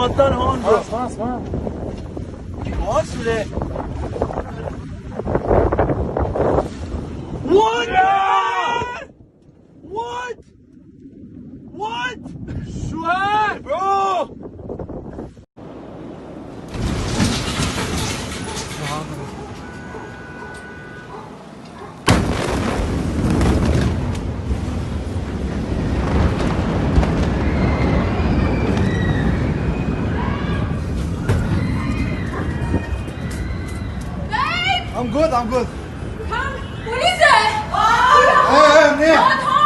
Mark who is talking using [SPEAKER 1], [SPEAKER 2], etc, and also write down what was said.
[SPEAKER 1] Allah'tan hondu.
[SPEAKER 2] اسمع
[SPEAKER 1] واصله. What? What? What? شو هاد bro?
[SPEAKER 2] I'm good.
[SPEAKER 3] Come, what is it?
[SPEAKER 2] Hey, منيح.